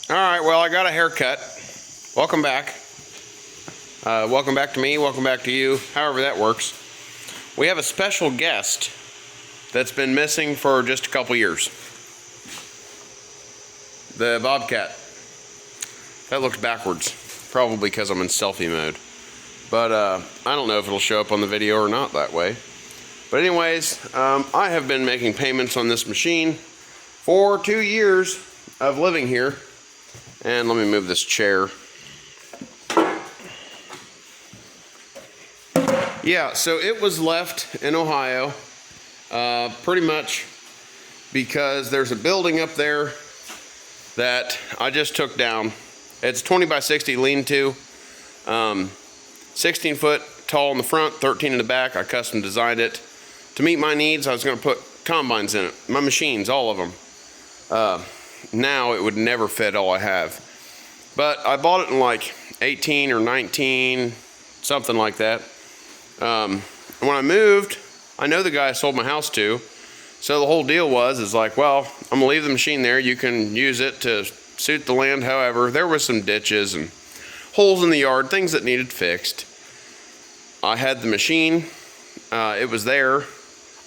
Alright, well, I got a haircut. Welcome back. Welcome back to me, welcome back to you, however that works. We have a special guest that's been missing for just a couple years. The Bobcat. That looks backwards, probably because I'm in selfie mode. But I don't know if it'll show up on the video or not that way. But anyways, I have been making payments on this machine for 2 years of living here. And let me move this chair. Yeah, so it was left in Ohio pretty much because there's a building up there that I just took down. It's 20 by 60 lean-to, 16 foot tall in the front, 13 in the back. I custom designed it. To meet my needs, I was going to put combines in it. My machines, all of them. Now it would never fit all I have. But I bought it in like 18 or 19, something like that. When I moved, I know the guy I sold my house to. So the whole deal is like, well, I'm gonna leave the machine there. You can use it to suit the land. However, there was some ditches and holes in the yard, things that needed fixed. I had the machine, it was there.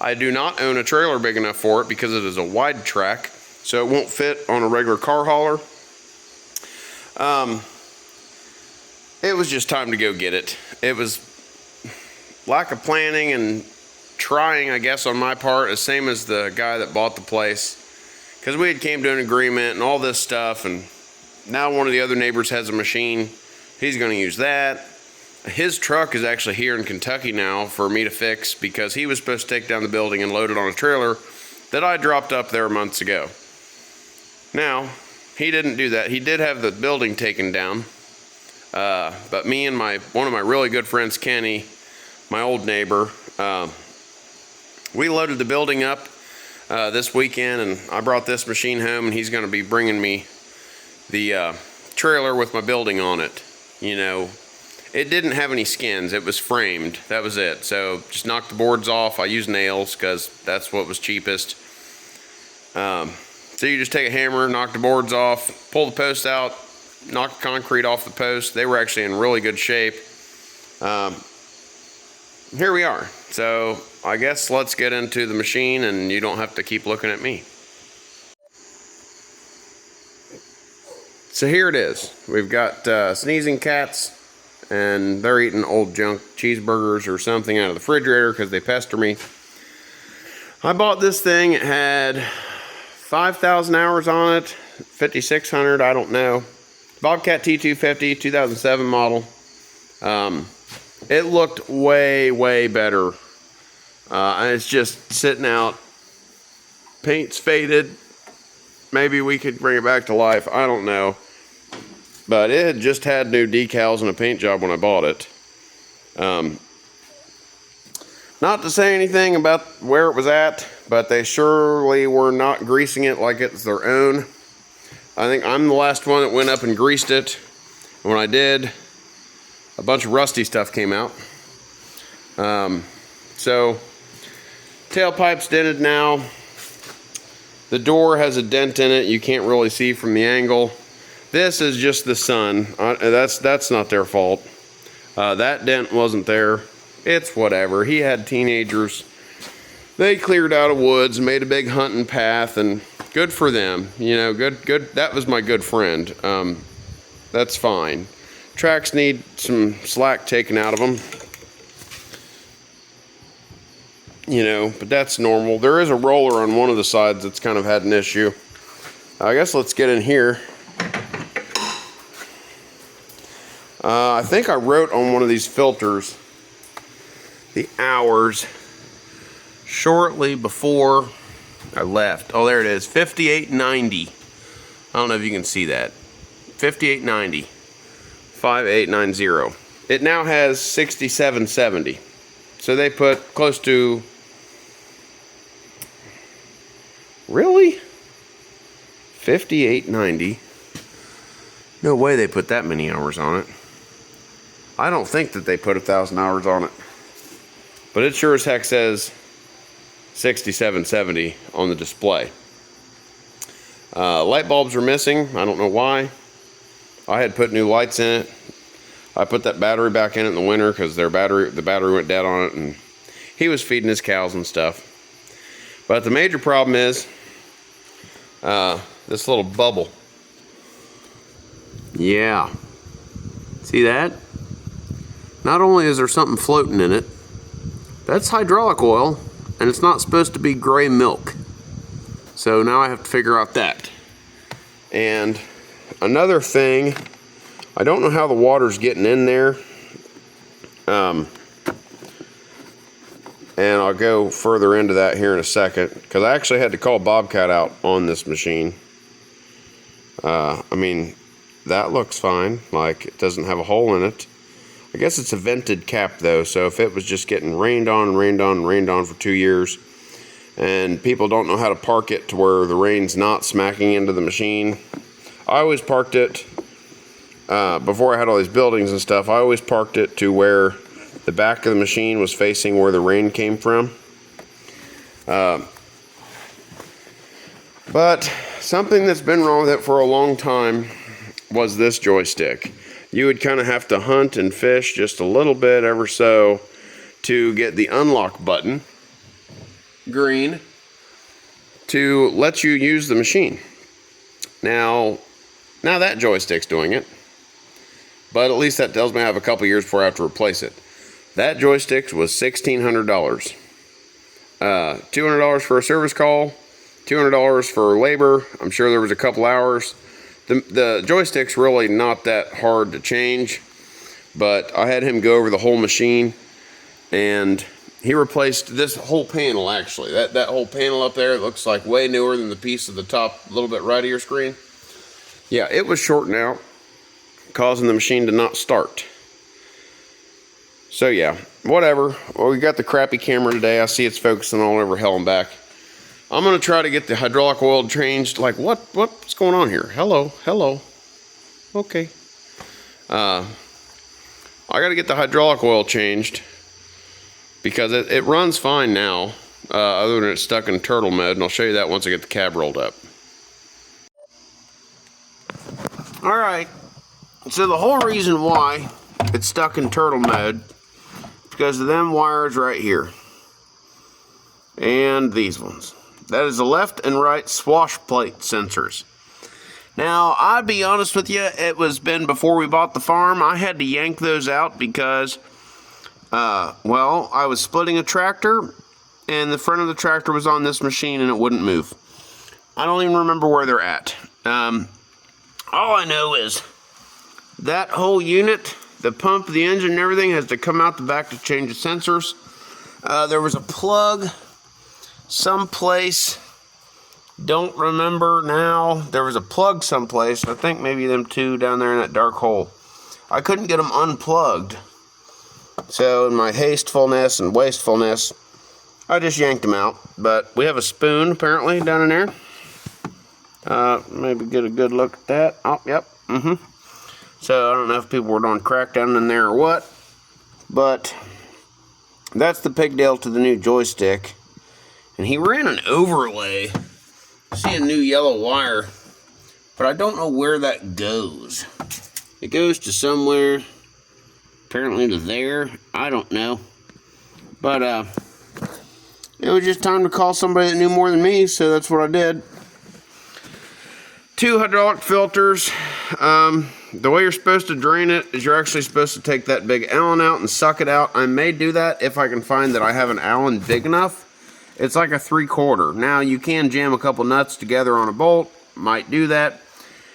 I do not own a trailer big enough for it because it is a wide track, so it won't fit on a regular car hauler. It was just time to go get it. It was lack of planning and trying, I guess, on my part, the same as the guy that bought the place, because we had came to an agreement and all this stuff, and now one of the other neighbors has a machine. He's going to use that. His truck is actually here in Kentucky now for me to fix because he was supposed to take down the building and load it on a trailer that I dropped up there months ago. Now, he didn't do that. He did have the building taken down, but me and one of my really good friends, Kenny, my old neighbor, we loaded the building up this weekend, and I brought this machine home, and he's going to be bringing me the trailer with my building on it. You know, it didn't have any skins. It was framed. That was it. So just knocked the boards off. I used nails because that's what was cheapest. So you just take a hammer, knock the boards off, pull the posts out, knock the concrete off the posts. They were actually in really good shape. Here we are. So I guess let's get into the machine and you don't have to keep looking at me. So here it is. We've got sneezing cats, and they're eating old junk cheeseburgers or something out of the refrigerator because they pester me. I bought this thing. It had 5,000 hours on it, 5,600, I don't know. Bobcat T250, 2007 model. It looked way, way better. And it's just sitting out. Paint's faded. Maybe we could bring it back to life. I don't know. But it had just had new decals and a paint job when I bought it. Not to say anything about where it was at, but they surely were not greasing it like it's their own. I think I'm the last one that went up and greased it. And when I did, a bunch of rusty stuff came out. So, tailpipe's dented now. The door has a dent in it. You can't really see from the angle. This is just the sun. That's not their fault. That dent wasn't there. It's whatever. He had teenagers. They cleared out of woods, made a big hunting path, and good for them. You know, good. That was my good friend. That's fine. Tracks need some slack taken out of them. You know, but that's normal. There is a roller on one of the sides that's kind of had an issue. I guess let's get in here. I think I wrote on one of these filters the hours shortly before I left. Oh, there it is, 5890. I don't know if you can see that. 5890. 5890. It now has 6770. So they put close to, really? 5890. No way they put that many hours on it. I don't think that they put 1,000 hours on it. But it sure as heck says 6770 on the display. Light bulbs are missing. I don't know why. I had put new lights in it. I put that battery back in it in the winter because the battery went dead on it, and he was feeding his cows and stuff. But the major problem is this little bubble. Yeah. See that? Not only is there something floating in it, that's hydraulic oil, and it's not supposed to be gray milk. So now I have to figure out that. And another thing, I don't know how the water's getting in there. And I'll go further into that here in a second, because I actually had to call Bobcat out on this machine. I mean, that looks fine, like it doesn't have a hole in it. I guess it's a vented cap though, so if it was just getting rained on for 2 years, and people don't know how to park it to where the rain's not smacking into the machine. I always parked it, before I had all these buildings and stuff, I always parked it to where the back of the machine was facing where the rain came from. But something that's been wrong with it for a long time was this joystick. You would kind of have to hunt and fish just a little bit ever so to get the unlock button, green, to let you use the machine. Now that joystick's doing it, but at least that tells me I have a couple years before I have to replace it. That joystick was $1,600. $200 for a service call, $200 for labor. I'm sure there was a couple hours. The joystick's really not that hard to change, but I had him go over the whole machine, and he replaced this whole panel actually. That whole panel up there looks like way newer than the piece at the top, a little bit right of your screen. Yeah, it was shorting out, causing the machine to not start. So yeah, whatever. Well, we got the crappy camera today. I see it's focusing all over hell and back. I'm gonna try to get the hydraulic oil changed. Like, what's going on here? Hello. Okay. I gotta get the hydraulic oil changed because it runs fine now, other than it's stuck in turtle mode, and I'll show you that once I get the cab rolled up. All right. So the whole reason why it's stuck in turtle mode is because of them wires right here and these ones. That is the left and right swash plate sensors. Now, I'll be honest with you, it was been before we bought the farm. I had to yank those out because, well, I was splitting a tractor, and the front of the tractor was on this machine, and it wouldn't move. I don't even remember where they're at. All I know is that whole unit, the pump, the engine, and everything has to come out the back to change the sensors. There was a plug someplace, don't remember now. There was a plug someplace. I think maybe them two down there in that dark hole. I couldn't get them unplugged. So in my hastefulness and wastefulness, I just yanked them out. But we have a spoon apparently down in there. Maybe get a good look at that. Oh, yep. So I don't know if people were doing crack down in there or what. But that's the pigtail to the new joystick. And he ran an overlay. I see a new yellow wire, but I don't know where that goes. It goes to somewhere, apparently to there. I don't know. But it was just time to call somebody that knew more than me, so that's what I did. 2 hydraulic filters. The way you're supposed to drain it is you're actually supposed to take that big Allen out and suck it out. I may do that if I can find that I have an Allen big enough. It's like a 3/4. Now you can jam a couple nuts together on a bolt, might do that,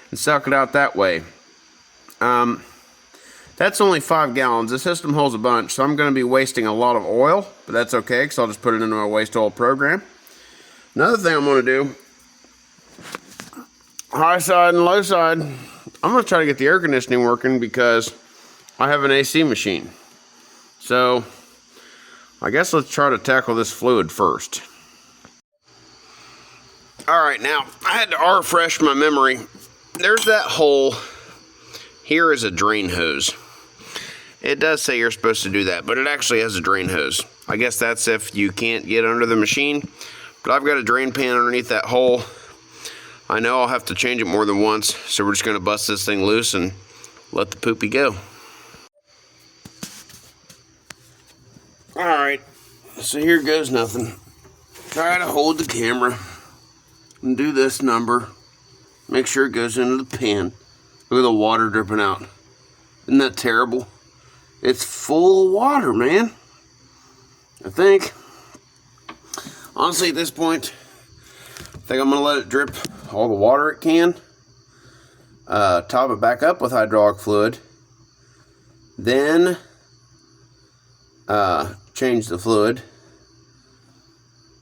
and suck it out that way. That's only 5 gallons. The system holds a bunch, so I'm going to be wasting a lot of oil, but that's okay because I'll just put it into my waste oil program. Another thing I'm going to do, high side and low side, I'm going to try to get the air conditioning working because I have an AC machine. So I guess let's try to tackle this fluid first. Alright, now I had to refresh my memory. There's that hole. Here is a drain hose. It does say you're supposed to do that, but it actually has a drain hose. I guess that's if you can't get under the machine. But I've got a drain pan underneath that hole. I know I'll have to change it more than once, so we're just going to bust this thing loose and let the poopy go. Alright, so here goes nothing. Try to hold the camera and do this number. Make sure it goes into the pan. Look at the water dripping out. Isn't that terrible? It's full of water, man. I think. Honestly, at this point, I think I'm going to let it drip all the water it can. Top it back up with hydraulic fluid. Then change the fluid.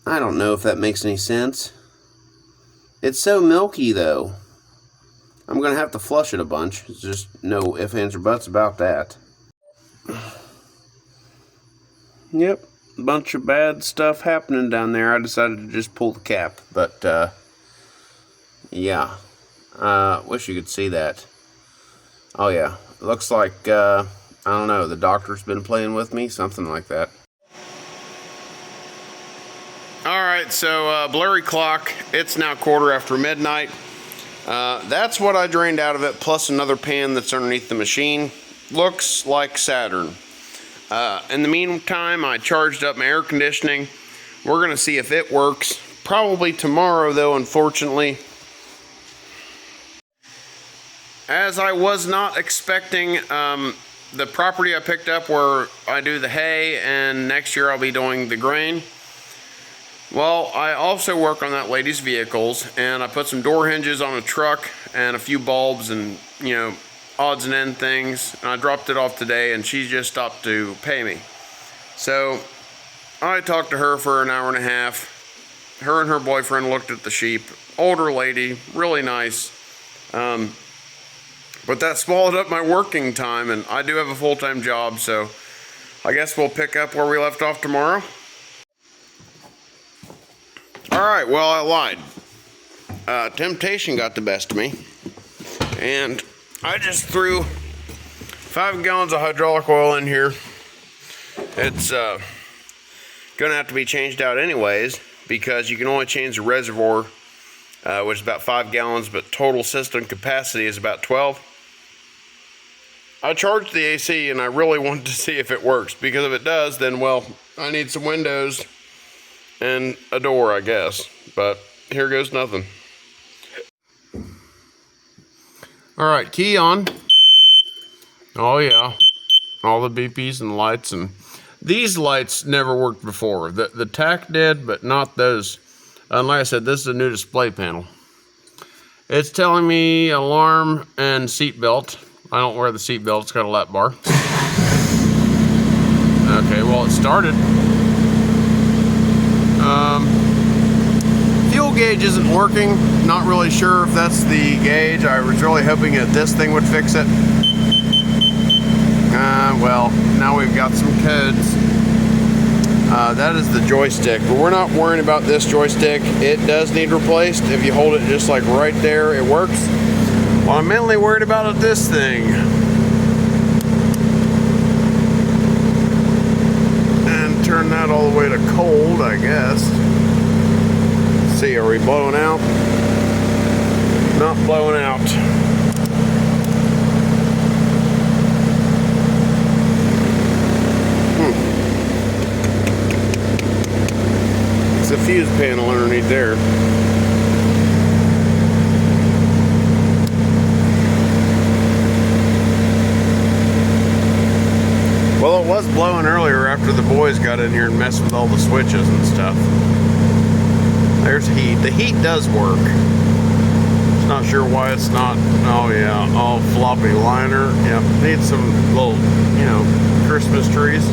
I don't know if that makes any sense. It's so milky, though. I'm going to have to flush it a bunch. It's just no ifs, ands, or buts about that. Yep, a bunch of bad stuff happening down there. I decided to just pull the cap, but yeah. Wish you could see that. Oh yeah, looks like, I don't know, the doctor's been playing with me, something like that. Alright, so blurry clock, it's now 1/4 midnight. That's what I drained out of it, plus another pan that's underneath the machine. Looks like Saturn. In the meantime, I charged up my air conditioning. We're going to see if it works. Probably tomorrow, though, unfortunately. As I was not expecting, the property I picked up where I do the hay, and next year I'll be doing the grain. Well, I also work on that lady's vehicles, and I put some door hinges on a truck and a few bulbs and, you know, odds and end things, and I dropped it off today, and she just stopped to pay me. So I talked to her for an hour and a half. Her and her boyfriend looked at the sheep. Older lady, really nice. But that swallowed up my working time, and I do have a full-time job, so I guess we'll pick up where we left off tomorrow. Alright, well, I lied. Temptation got the best of me, and I just threw 5 gallons of hydraulic oil in here. It's gonna have to be changed out anyways, because you can only change the reservoir, which is about 5 gallons, but total system capacity is about 12. I charged the AC, and I really wanted to see if it works, because if it does, then, well, I need some windows and a door, I guess. But here goes nothing. Alright, key on. Oh yeah, all the beepies and lights, and these lights never worked before. The tack did, but not those. And like I said, this is a new display panel. It's telling me alarm and seat belt. I don't wear the seat belt, it's got a lap bar. Okay, well, it started. Fuel gauge isn't working. Not really sure if that's the gauge. I was really hoping that this thing would fix it. Well, now we've got some codes. That is the joystick, but we're not worrying about this joystick. It does need replaced. If you hold it just like right there, it works. Well, I'm mainly worried about this thing. And turn that all the way to cold, I guess. Let's see, are we blowing out? Not blowing out. It's a fuse panel underneath there. Well, it was blowing earlier after the boys got in here and messed with all the switches and stuff. There's heat. The heat does work. Just not sure why it's not. Oh yeah, all floppy liner. Yep, needs some little, you know, Christmas trees.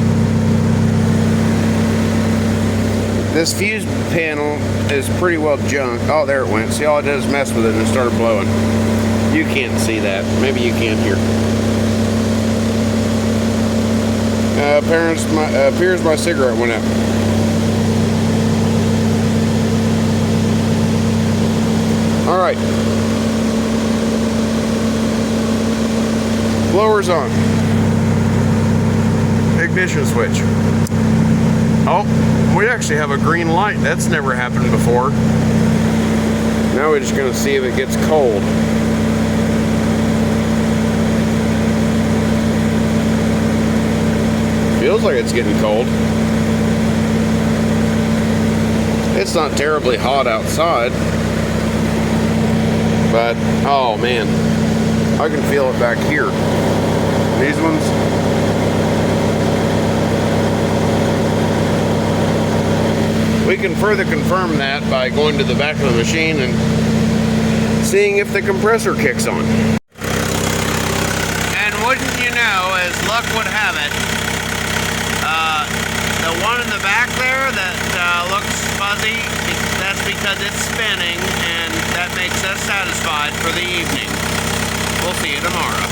This fuse panel is pretty well junk. Oh, there it went. See, all I did is mess with it and it started blowing. You can't see that. Maybe you can here. Appears my cigarette went out. Alright. Blower's on. Ignition switch. Oh, we actually have a green light. That's never happened before. Now we're just going to see if it gets cold. Feels like it's getting cold. It's not terribly hot outside, but oh man, I can feel it back here. These ones. We can further confirm that by going to the back of the machine and seeing if the compressor kicks on. And wouldn't you know, as luck would have it, the one in the back there that looks fuzzy, that's because it's spinning, and that makes us satisfied for the evening. We'll see you tomorrow.